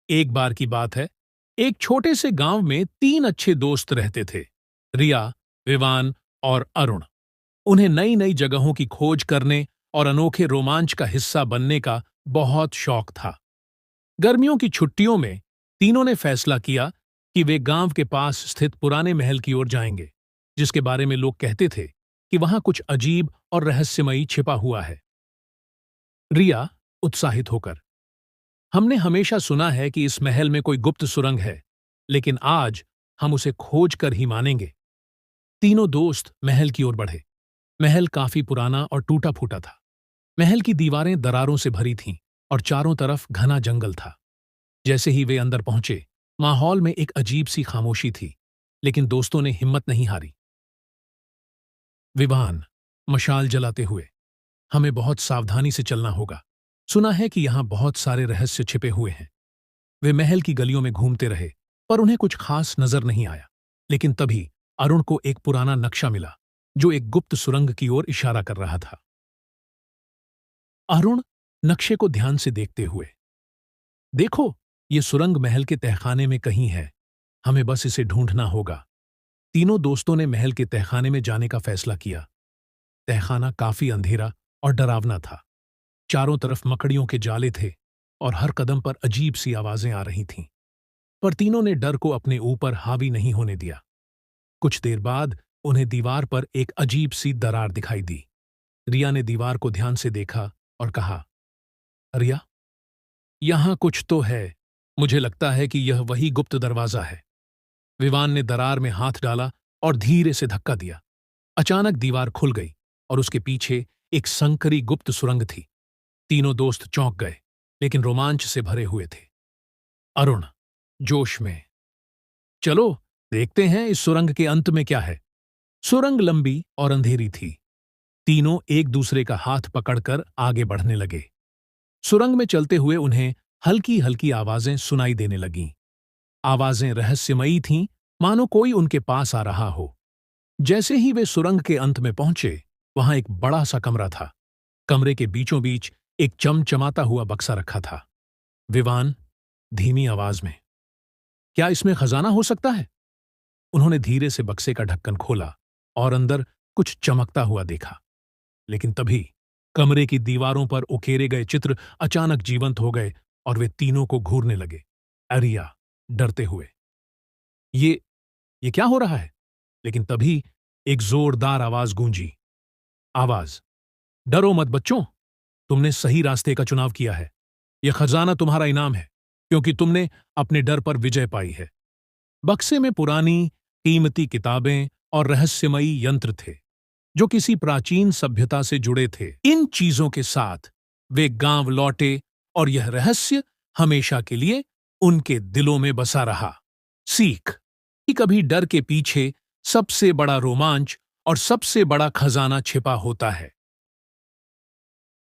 एक बार की बात है, एक छोटे से गांव में तीन अच्छे दोस्त रहते थे। रिया, विवान और अरुण। उन्हें नई नई जगहों की खोज करने और अनोखे रोमांच का हिस्सा बनने का बहुत शौक था। गर्मियों की छुट्टियों में तीनों ने फैसला किया कि वे गांव के पास स्थित पुराने महल की ओर जाएंगे, जिसके बारे में लोग कहते थे कि वहां कुछ अजीब और रहस्यमयी छिपा हुआ है। रिया उत्साहित होकर, हमने हमेशा सुना है कि इस महल में कोई गुप्त सुरंग है, लेकिन आज हम उसे खोज कर ही मानेंगे। तीनों दोस्त महल की ओर बढ़े। महल काफी पुराना और टूटा फूटा था। महल की दीवारें दरारों से भरी थीं और चारों तरफ घना जंगल था। जैसे ही वे अंदर पहुंचे, माहौल में एक अजीब सी खामोशी थी, लेकिन दोस्तों ने हिम्मत नहीं हारी। विवान मशाल जलाते हुए, हमें बहुत सावधानी से चलना होगा। सुना है कि यहां बहुत सारे रहस्य छिपे हुए हैं। वे महल की गलियों में घूमते रहे, पर उन्हें कुछ खास नजर नहीं आया। लेकिन तभी अरुण को एक पुराना नक्शा मिला, जो एक गुप्त सुरंग की ओर इशारा कर रहा था। अरुण नक्शे को ध्यान से देखते हुए, देखो, ये सुरंग महल के तहखाने में कहीं है। हमें बस इसे ढूंढना होगा। तीनों दोस्तों ने महल के तहखाने में जाने का फैसला किया। तहखाना काफी अंधेरा और डरावना था। चारों तरफ मकड़ियों के जाले थे और हर कदम पर अजीब सी आवाजें आ रही थीं। पर तीनों ने डर को अपने ऊपर हावी नहीं होने दिया। कुछ देर बाद उन्हें दीवार पर एक अजीब सी दरार दिखाई दी। रिया ने दीवार को ध्यान से देखा और कहा, रिया, यहां कुछ तो है। मुझे लगता है कि यह वही गुप्त दरवाजा है। विवान ने दरार में हाथ डाला और धीरे से धक्का दिया। अचानक दीवार खुल गई और उसके पीछे एक संकरी गुप्त सुरंग थी। तीनों दोस्त चौंक गए, लेकिन रोमांच से भरे हुए थे। अरुण जोश में, चलो देखते हैं इस सुरंग के अंत में क्या है। सुरंग लंबी और अंधेरी थी। तीनों एक दूसरे का हाथ पकड़कर आगे बढ़ने लगे। सुरंग में चलते हुए उन्हें हल्की हल्की आवाजें सुनाई देने लगीं। आवाजें रहस्यमयी थीं, मानो कोई उनके पास आ रहा हो। जैसे ही वे सुरंग के अंत में पहुंचे, वहां एक बड़ा सा कमरा था। कमरे के बीचों बीच एक चमचमाता हुआ बक्सा रखा था। विवान धीमी आवाज में, क्या इसमें खजाना हो सकता है? उन्होंने धीरे से बक्से का ढक्कन खोला और अंदर कुछ चमकता हुआ देखा। लेकिन तभी कमरे की दीवारों पर उकेरे गए चित्र अचानक जीवंत हो गए और वे तीनों को घूरने लगे। अरिया डरते हुए, ये ये क्या हो रहा है? लेकिन तभी एक जोरदार आवाज गूंजी। आवाज, डरो मत बच्चों, तुमने सही रास्ते का चुनाव किया है। यह खजाना तुम्हारा इनाम है, क्योंकि तुमने अपने डर पर विजय पाई है। बक्से में पुरानी कीमती किताबें और रहस्यमयी यंत्र थे, जो किसी प्राचीन सभ्यता से जुड़े थे। इन चीजों के साथ वे गांव लौटे और यह रहस्य हमेशा के लिए उनके दिलों में बसा रहा। सीख कि कभी डर के पीछे सबसे बड़ा रोमांच और सबसे बड़ा खजाना छिपा होता है।